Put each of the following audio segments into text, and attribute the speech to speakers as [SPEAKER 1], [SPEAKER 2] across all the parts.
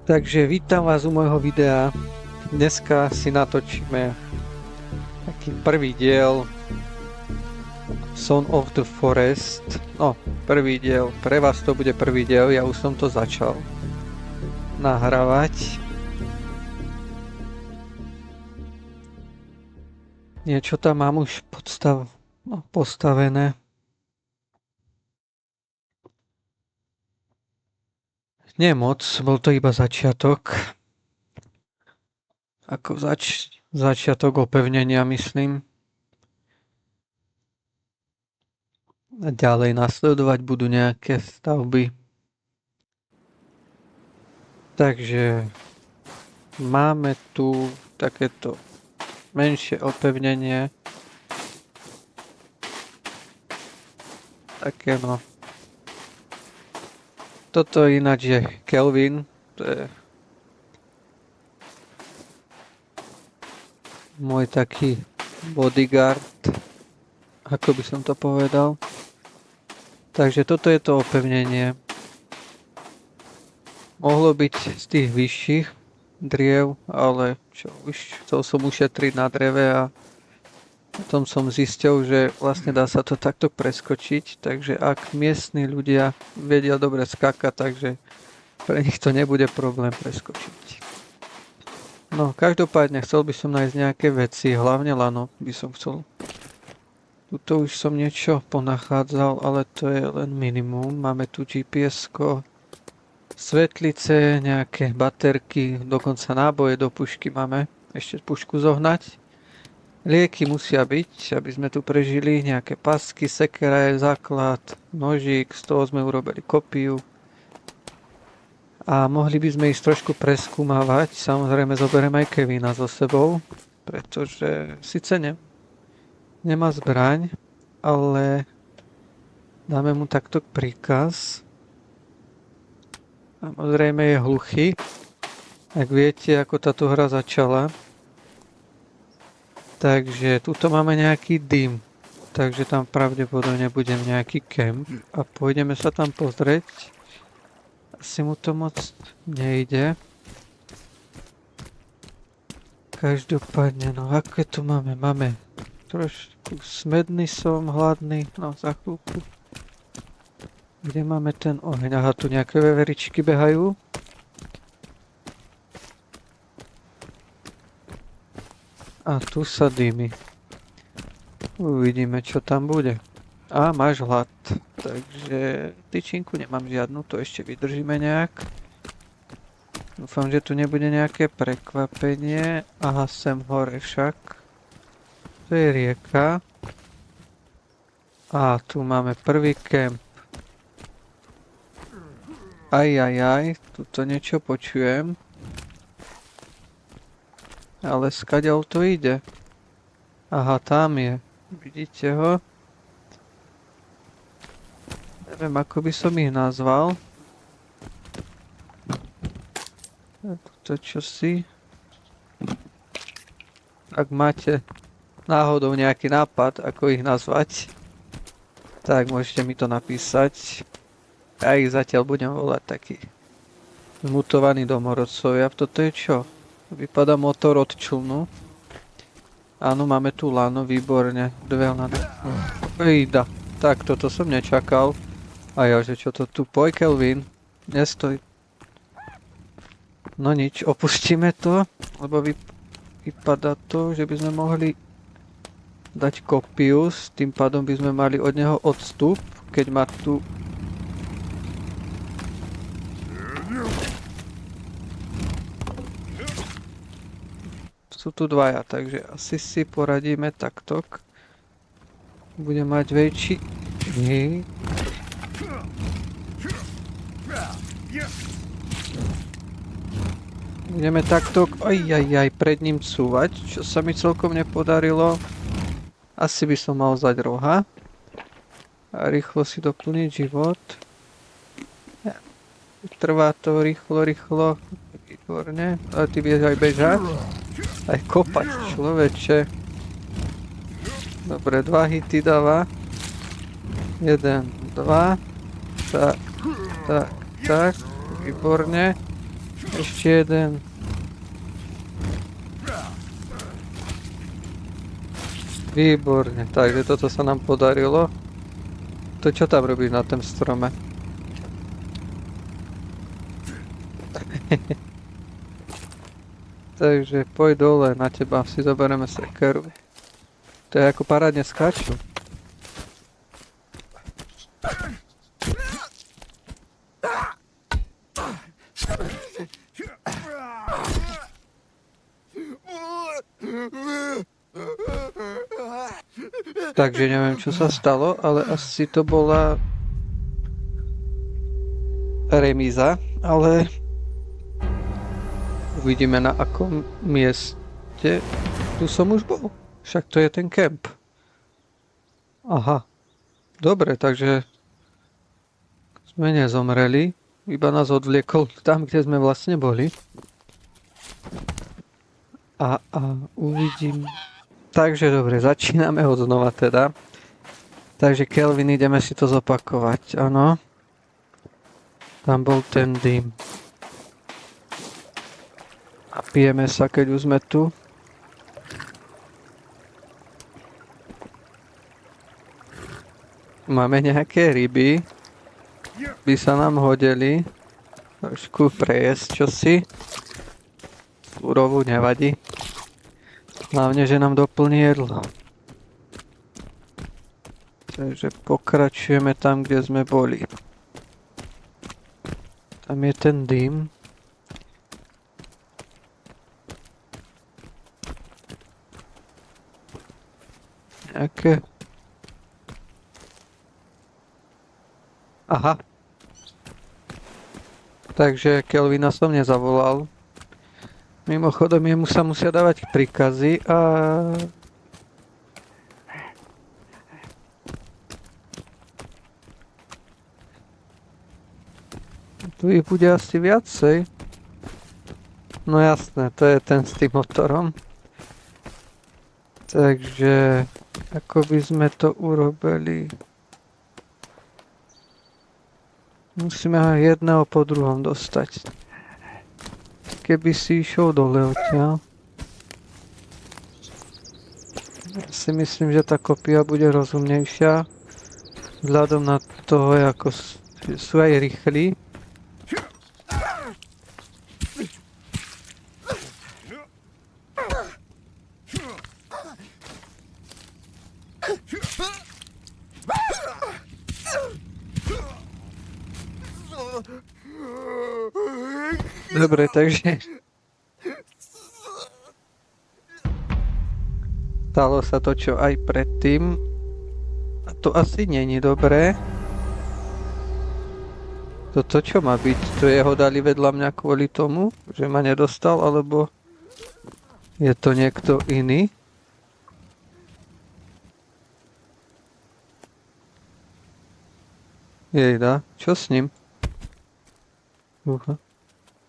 [SPEAKER 1] Takže vítam vás u môjho videa. Dneska si natočíme taký prvý diel Son of the Forest. No, prvý diel. Pre vás to bude prvý diel, ja už som to začal nahrávať. Niečo tam mám už postavené. Nie moc, bol to iba začiatok. Ako začiatok opevnenia, myslím. A ďalej nasledovať budú nejaké stavby. Takže máme tu takéto menšie opevnenie. Také no. Toto ináč je Kelvin, to je môj taký bodyguard, ako by som to povedal. Takže toto je to opevnenie. Mohlo byť z tých vyšších driev, ale čo, chcel som ušetriť na dreve a potom som zistil, že vlastne dá sa to takto preskočiť, takže ak miestni ľudia vedia dobre skákať, takže pre nich to nebude problém preskočiť. No, každopádne chcel by som nájsť nejaké veci, hlavne lano by som chcel. Tuto už som niečo ponachádzal, ale to je len minimum. Máme tu GPS-ko, svetlice, nejaké baterky, dokonca náboje do pušky máme. Ešte pušku zohnať. Lieky musia byť, aby sme tu prežili, nejaké pasky, sekera je základ, nožík, z toho sme urobili kopiu. A mohli by sme ísť trošku preskúmavať, samozrejme zoberiem aj Kevina so sebou, pretože síce nemá zbraň, ale dáme mu takto príkaz. Samozrejme je hluchý, ak viete, ako táto hra začala. Takže tuto máme nejaký dym, takže tam pravdepodobne bude nejaký kemp a pôjdeme sa tam pozrieť. Asi mu to moc nejde. Každopádne, no aké tu máme? Máme trošku smedný som, hladný, no za chvíľku. Kde máme ten oheň? Aha, tu nejaké veveričky behajú. A tu sa dými. Uvidíme, čo tam bude. A máš hlad. Takže tyčinku nemám žiadnu, to ešte vydržíme nejak. Dúfam, že tu nebude nejaké prekvapenie. Aha, sem hore však. To je rieka. A tu máme prvý kemp. Ajajaj, tuto niečo počujem. Ale skadiaľ to ide? Aha, tam je. Vidíte ho? Neviem, ako by som ich nazval. Tuto čosi. Ak máte náhodou nejaký nápad, ako ich nazvať, tak môžete mi to napísať. Ja ich zatiaľ budem volať taký zmutovaní domorodcovia. Toto je čo? Vypadá motor od člnu. Áno, máme tu lano, výborne. Dve lano. Ejda, tak toto som nečakal. A ja, že čo to tu? Poj, Kelvin. Nestoj. No nič, opustíme to, lebo vypadá to, že by sme mohli dať kopiu, s tým pádom by sme mali od neho odstup, keď má tu... Sú tu dvaja, takže asi si poradíme takto. Bude mať väčší... Nie. Budeme takto pred ním cúvať, čo sa mi celkom nepodarilo. Asi by som mal zať roha. A rýchlo si doplniť život. Trvá to rýchlo. Výborne. Ale ty vieš aj bežať. Aj kopať, človeče. Dobre, 2 hity dáva. 1, 2. Tak. Výborne. Ešte jeden. Výborne, takže toto sa nám podarilo. To čo tam robíš na tom strome? Takže poď dole, na teba si zoberieme sekeru. To je ako parádne skáču. Takže neviem, čo sa stalo, ale asi to bola remíza, ale uvidíme na akom mieste. Tu som už bol, však to je ten kemp. Aha, dobre, takže sme nezomreli, iba nás odvliekol tam, kde sme vlastne boli. A uvidím. Takže dobre, začíname od znova teda. Takže Kelvin, ideme si to zopakovať, áno. Tam bol ten dym. A pijeme sa, keď už sme tu. Máme nejaké ryby. By sa nám hodili. Trošku prejesť čosi. Surovú nevadí. Hlavne, že nám doplní jedlo. Takže pokračujeme tam, kde sme boli. Tam je ten dym. Nejaké... Aha. Takže Kelvina som nezavolal. Mimochodom, jemu sa musia dávať príkazy a... Tu ich bude asi viacej. No jasné, to je ten s tým motorom. Takže... Ako by sme to urobili? Musíme ho jedného po druhom dostať. Keby si išiel dole odtiaľ. Ja si myslím, že tá kopia bude rozumnejšia. Vzhľadom na toho, ako sú aj rýchli. Dobre, takže... Stalo sa to, čo aj predtým. A to asi není dobré. Toto čo má byť? To jeho dali vedľa mňa kvôli tomu, že ma nedostal, alebo... Je to niekto iný? Jejda, čo s ním?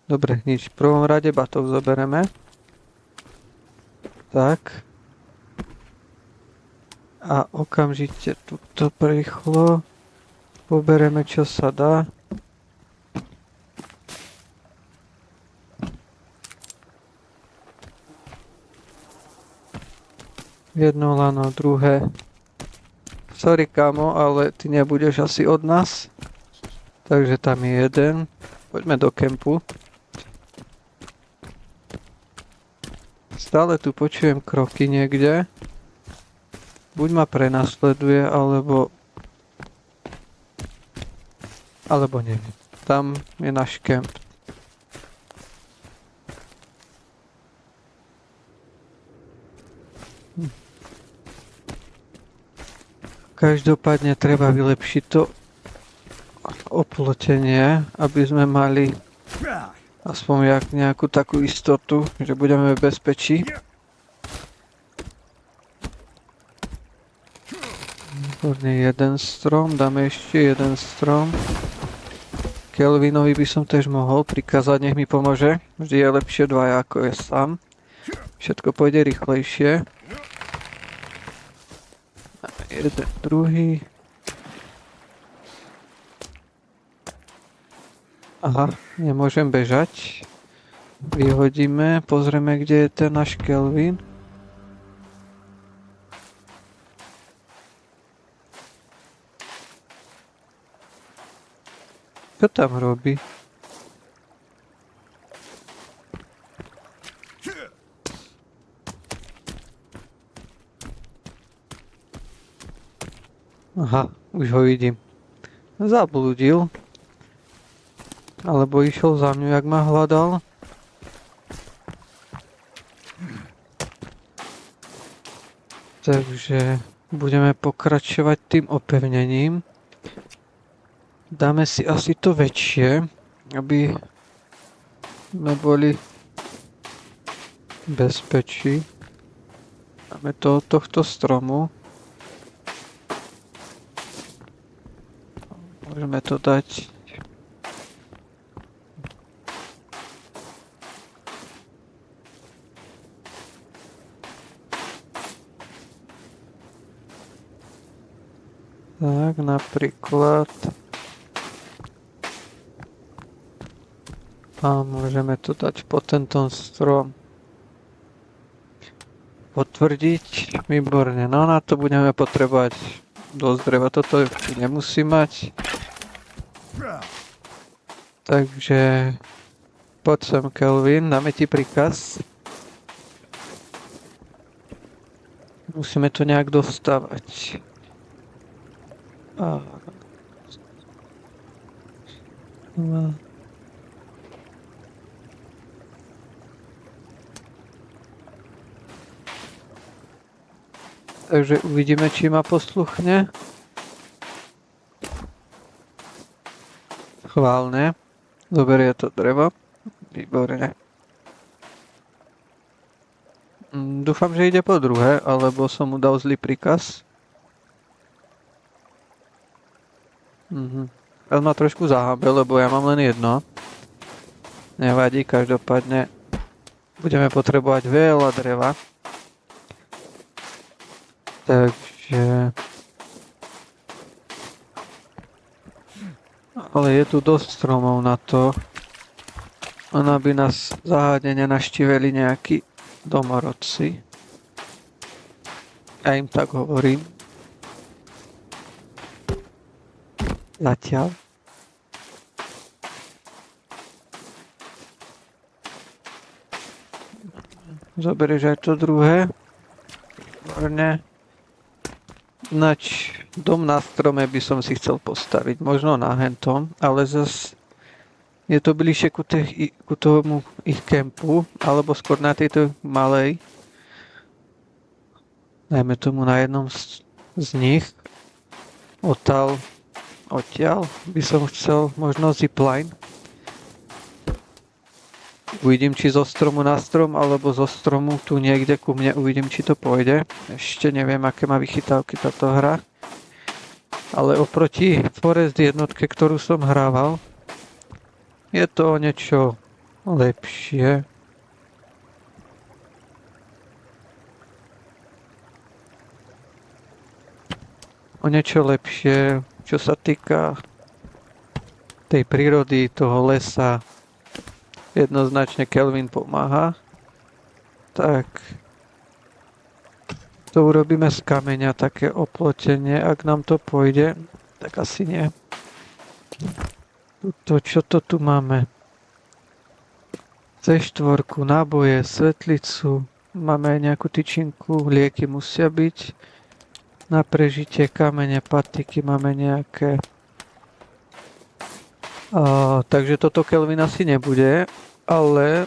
[SPEAKER 1] Dobre, nič. V prvom rade batov zobereme. Tak. A okamžite túto rýchlo pobereme, čo sa dá. Jedno lano, druhé. Sorry, kamo, ale ty nebudeš asi od nás. Takže tam je jeden. Poďme do kempu. Stále tu počujem kroky niekde. Buď ma prenasleduje, alebo neviem. Tam je náš kemp. Každopádne treba vylepšiť to oplotenie, aby sme mali aspoň nejakú takú istotu, že budeme v bezpečí. Výborne, jeden strom, dáme ešte jeden strom. Kelvinovi by som tiež mohol prikázať, nech mi pomôže. Vždy je lepšie dvaja, ako je sám. Všetko pôjde rýchlejšie. Jeden, druhý. Aha, nemôžem bežať. vyhodíme, pozrieme, kde je ten náš Kelvin. Čo tam robí? Aha, už ho vidím. Zablúdil. Alebo išiel za mňu, jak ma hľadal. Takže budeme pokračovať tým opevnením. Dáme si asi to väčšie, aby sme boli v bezpečí. Dáme to od tohto stromu. Môžeme to dať tak, napríklad a môžeme to dať po tento strom. Potvrdiť, výborne, no na to budeme potrebovať dosť dreva, toto nemusí mať. Takže poď sem, Kelvin, dáme ti príkaz. Musíme to nejak dostávať. Takže uvidíme, či ma posluchne. Chválne. Zoberie to drevo. Výborne. Dúfam, že ide po druhé, alebo som mu dal zlý príkaz. On ma trošku zahábil, lebo ja mám len jedno. Nevadí, každopádne budeme potrebovať veľa dreva. Takže... Ale je tu dosť stromov na to, aby nás zahádene naštívili nejakí domorodci. Ja im tak hovorím. Zatiaľ. Zoberieš aj to druhé. Výborne. Ináč dom na strome by som si chcel postaviť. Možno na hentom, ale zas je to bližšie ku tomu ich kempu, alebo skôr na tejto malej. Dajme tomu na jednom z nich. Odtiaľ by som chcel možno zipline. Uvidím, či zo stromu na strom, alebo zo stromu tu niekde ku mne. Uvidím, či to pôjde. Ešte neviem, aké má vychytávky táto hra. Ale oproti Forest jednotke, ktorú som hrával, je to o niečo lepšie. O niečo lepšie, čo sa týka tej prírody, toho lesa. Jednoznačne Kelvin pomáha. Tak to urobíme z kameňa, také oplotenie, ak nám to pôjde. Tak asi nie. Čo to tu máme? C4, náboje, svetlicu. Máme aj nejakú tyčinku, lieky musia byť. Na prežitie kamene, patiky máme nejaké. Takže toto Kelvin asi nebude, ale...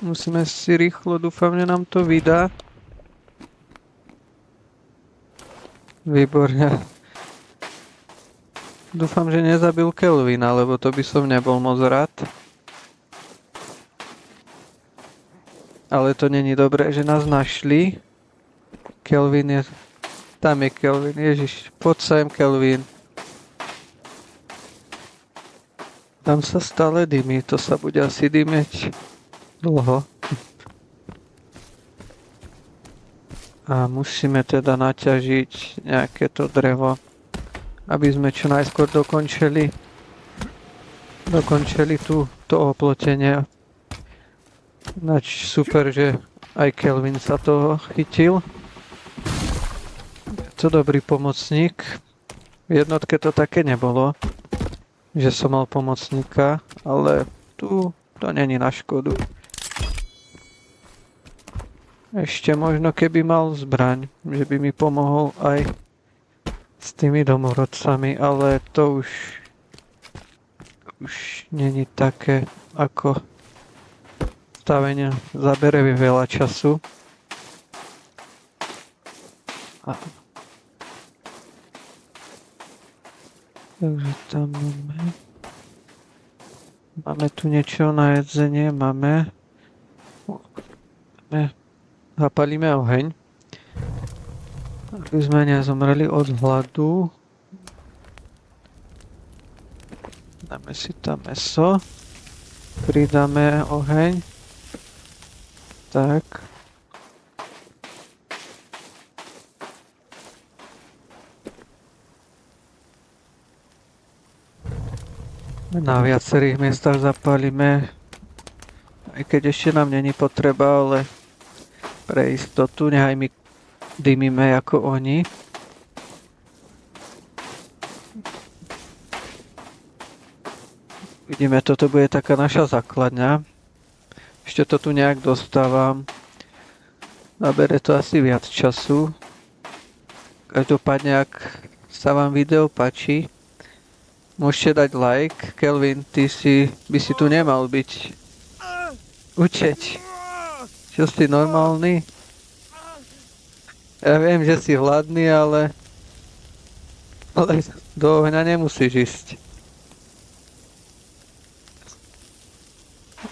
[SPEAKER 1] Musíme si rýchlo, dúfam, že nám to vydá. Výborne. Dúfam, že nezabil Kelvina, lebo to by som nebol moc rád. Ale to není dobré, že nás našli. Kelvin je... Tam je Kelvin, ježiš. Poď sem, Kelvin. Tam sa stále dymí, to sa bude asi dymeť dlho. A musíme teda naťažiť nejaké to drevo, aby sme čo najskôr dokončili to oplotenie. Ináč super, že aj Kelvin sa toho chytil. Je to dobrý pomocník. V jednotke to také nebolo, že som mal pomocníka, ale tu to není na škodu. Ešte možno keby mal zbraň, že by mi pomohol aj s tými domorodcami, ale to už není také ako stavenie. Zabere mi veľa času. Takže tam máme tu niečo na jedzenie, máme. Zapalíme oheň, aby sme nezomreli od hladu. Dáme si tam mäso. Pridáme oheň. Tak. Na viacerých miestach zapálime, aj keď ešte nám není potreba, ale pre istotu, nechaj my dymíme ako oni. Vidíme, toto bude taká naša základňa. Ešte to tu nejak dostávam. Nabere to asi viac času. Každopádne, ak sa vám video páči, môžete dať like. Kelvin, ty by si tu nemal byť. Uteč. Čo si normálny? Ja viem, že si hladný, ale do ohňa nemusíš ísť.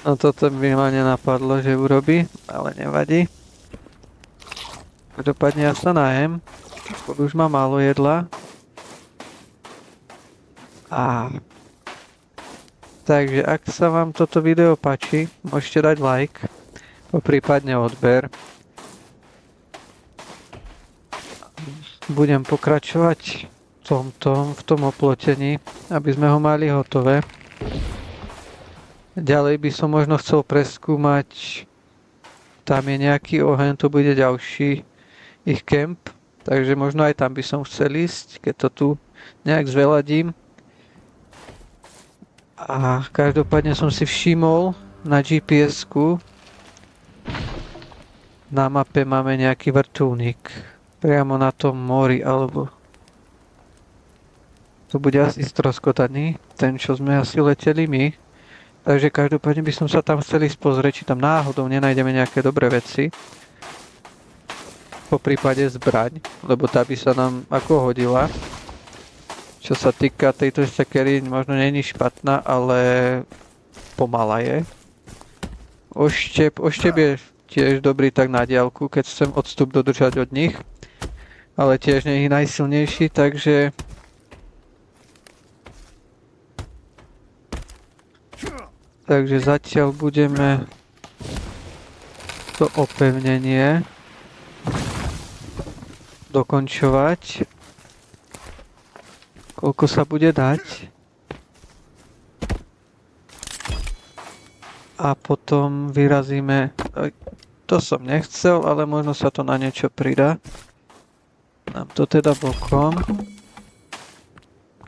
[SPEAKER 1] No toto by ma nenapadlo, že urobí, ale nevadí. Každopádne ja sa najem. Už mám málo jedla. Takže ak sa vám toto video páči, môžete dať like. Poprípadne odber. Budem pokračovať v tom oplotení, aby sme ho mali hotové. Ďalej by som možno chcel preskúmať, tam je nejaký oheň, to bude ďalší ich kemp, takže možno aj tam by som chcel ísť, keď to tu nejak zveladím. A každopádne som si všimol na GPS-ku, na mape máme nejaký vrtuľník priamo na tom mori, alebo to bude asi stroskotaný, ten čo sme asi leteli my. Takže každopádne by som sa tam chcel ísť pozrieť, či tam náhodou nenájdeme nejaké dobré veci. Po prípade zbraň, lebo tá by sa nám ako hodila. Čo sa týka tejto sekery, možno není špatná, ale pomalá je. Oštep je tiež dobrý tak na diaľku, keď chcem odstup dodržať od nich. Ale tiež nie je najsilnejší, takže zatiaľ budeme to opevnenie dokončovať. Koľko sa bude dať. A potom vyrazíme. To som nechcel, ale možno sa to na niečo pridá. Dám to teda bokom.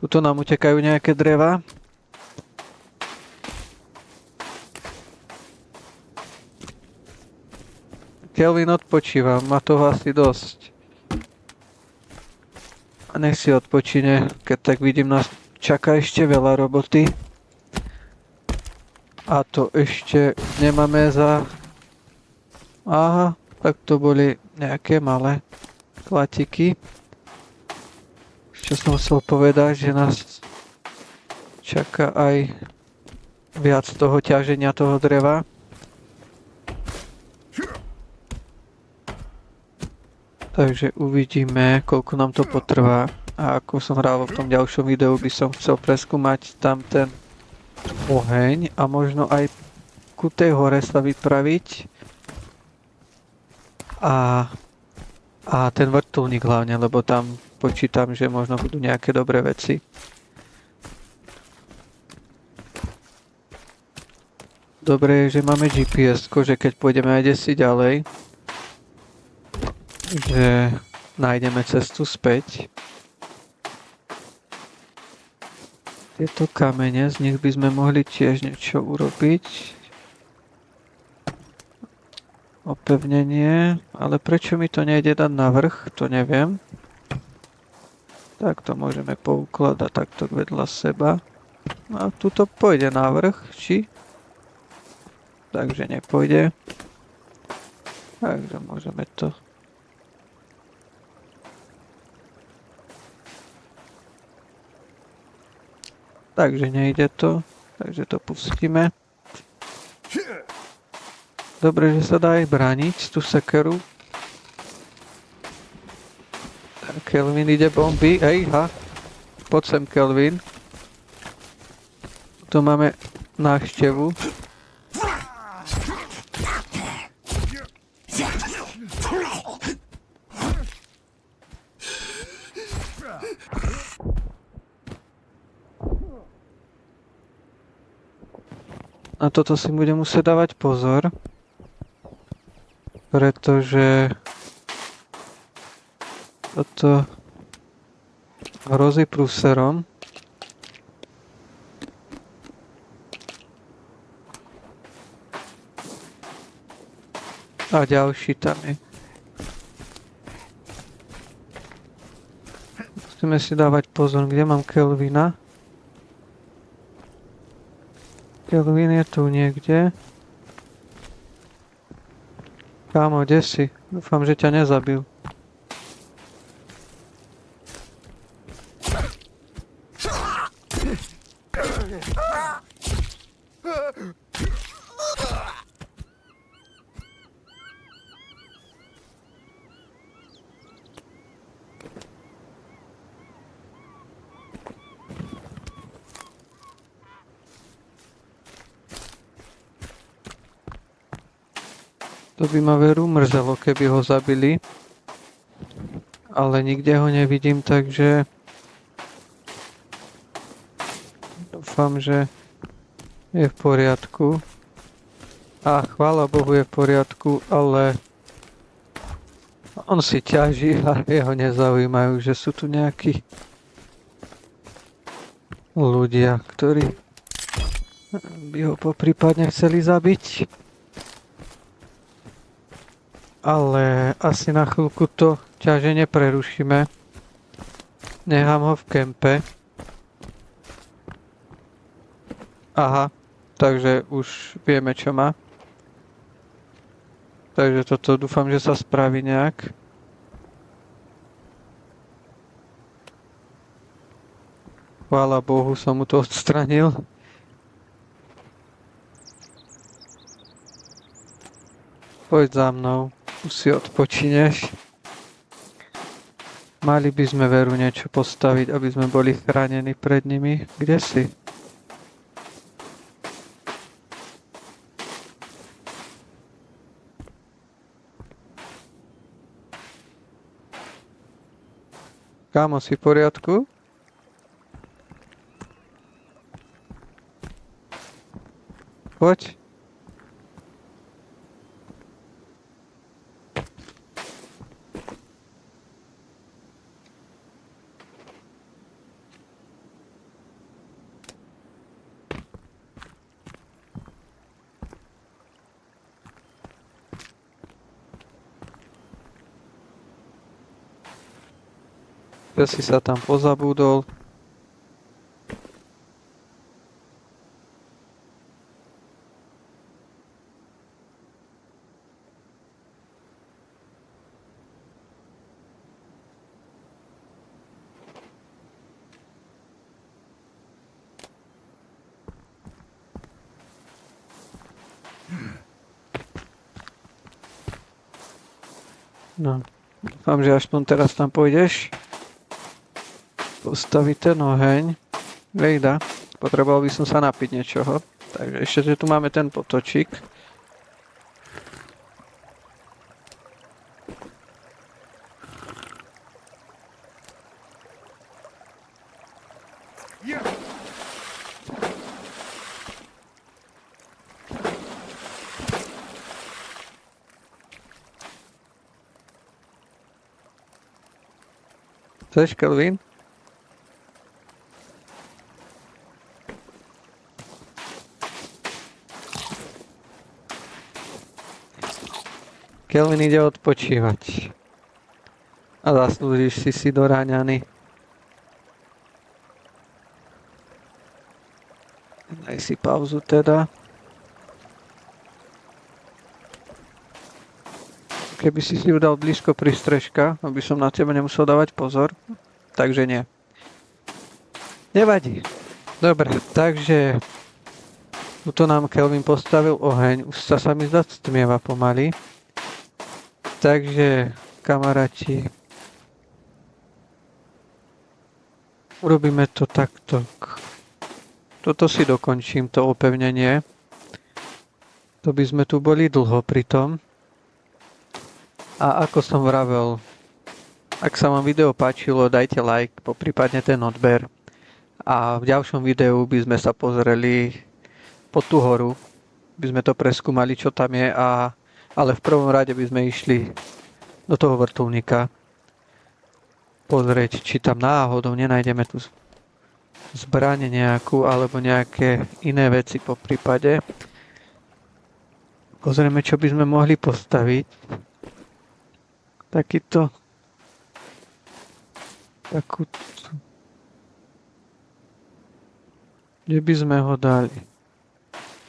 [SPEAKER 1] Tuto nám utekajú nejaké dreva. Kelvin odpočíva, má toho asi dosť. A nech si odpočine, keď tak vidím, nás čaká ešte veľa roboty. A to ešte nemáme za... Aha, tak to boli nejaké malé klatiky. Čo som chcel povedať, že nás čaká aj viac toho ťaženia toho dreva. Takže uvidíme, koľko nám to potrvá. A ako som hral v tom ďalšom videu, by som chcel preskúmať tam ten oheň a možno aj ku tej hore sa vypraviť. A A ten vrtuľník hlavne, lebo tam počítam, že možno budú nejaké dobré veci. Dobre je, že máme GPS-ko, že keď pôjdeme aj desi ďalej, že nájdeme cestu späť. Tieto kamene, z nich by sme mohli tiež niečo urobiť. Opevnenie, ale prečo mi to nejde dať na vrch, to neviem. Tak to môžeme poukladať takto vedľa seba. A tuto pôjde na vrch, či? Takže nepôjde. Takže môžeme to... Takže nejde to, takže to pustíme. Dobre, že sa dá aj brániť tú sekeru. Kelvin ide bomby. Ej, ha. Poď sem, Kelvin. Tu máme návštevu. Na toto si budem musieť dávať pozor. Pretože toto hrozí prúserom. A ďalší tam je. Musíme si dávať pozor, kde mám Kelvina. Kelvin je tu niekde. Kámo, kde si? Dúfam, že ťa nezabil. To by ma veru mrzelo, keby ho zabili. Ale nikde ho nevidím, takže... Dúfam, že je v poriadku. A chvála Bohu, je v poriadku, ale... On si ťaží a jeho nezaujímajú, že sú tu nejakí... ľudia, ktorí by ho poprípadne chceli zabiť. Ale asi na chvíľku to ťaženie prerušíme. Nechám ho v kempe. Aha, takže už vieme, čo má. Takže toto dúfam, že sa spraví nejak. Chvála Bohu, som mu to odstranil. Poď za mnou. Už si odpočineš. Mali by sme veru niečo postaviť, aby sme boli chránení pred nimi. Kde si? Kámo, si v poriadku? Poď. Ja si sa tam pozabudol. No, dúfam, že aspoň teraz tam pôjdeš. Postaviť ten oheň. Vejda, potreboval by som sa napiť niečoho. Takže ešte, že tu máme ten potočík. Chceš, Kelvin? Kelvin ide odpočívať. A zaslúžiš si doráňany. Daj si pauzu teda. Keby si ju dal blízko pri strežka, aby som na teba nemusel dávať pozor. Takže nie. Nevadí. Dobre, takže tuto nám Kelvin postavil oheň. Už sa mi zdá stmieva pomaly. Takže, kamaráti, urobíme to takto. Toto si dokončím, to opevnenie. To by sme tu boli dlho pri tom. A ako som vravel, ak sa vám video páčilo, dajte like, poprípadne ten odber. A v ďalšom videu by sme sa pozreli pod tú horu. By sme to preskúmali, čo tam je, ale v prvom rade by sme išli do toho vrtuľníka. Pozrieť, či tam náhodou nenájdeme tu zbraň nejakú, alebo nejaké iné veci po prípade. Pozrieme, čo by sme mohli postaviť. Takúto. Kde by sme ho dali?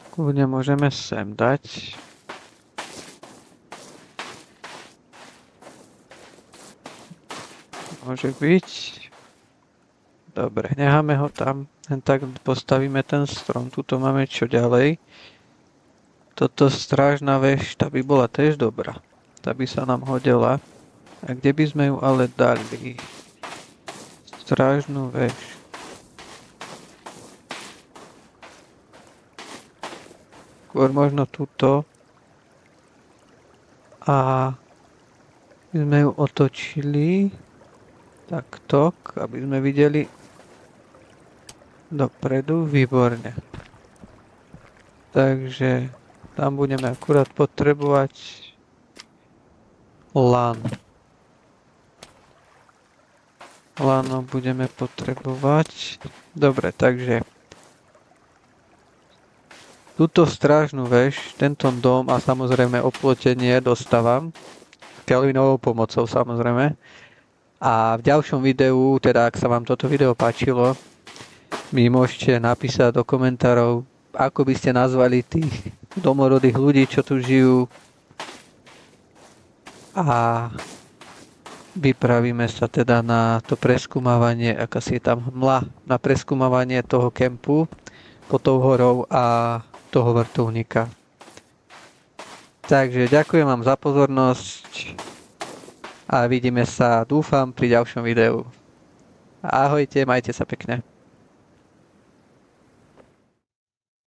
[SPEAKER 1] Kľudne môžeme sem dať. Môže byť. Dobre, necháme ho tam. Len tak postavíme ten strom. Tuto máme čo ďalej. Toto strážna väž, tá by bola tiež dobrá. Tá by sa nám hodila. A kde by sme ju ale dali? Strážnu väž. Skôr možno túto. A by sme ju otočili takto, aby sme videli dopredu. Výborne. Takže tam budeme akurát potrebovať LAN. LAN budeme potrebovať. Dobre, takže túto strážnu väž, tento dom a samozrejme oplotenie dostávam Kelvinovou pomocou samozrejme. A v ďalšom videu, teda ak sa vám toto video páčilo, mi môžete napísať do komentárov, ako by ste nazvali tých domorodých ľudí, čo tu žijú. A vypravíme sa teda na to preskúmavanie, aká si je tam hmla, na preskúmavanie toho kempu pod tou horou a toho vrtuľníka. Takže ďakujem vám za pozornosť a vidíme sa, dúfam, pri ďalšom videu. Ahojte, majte sa pekne.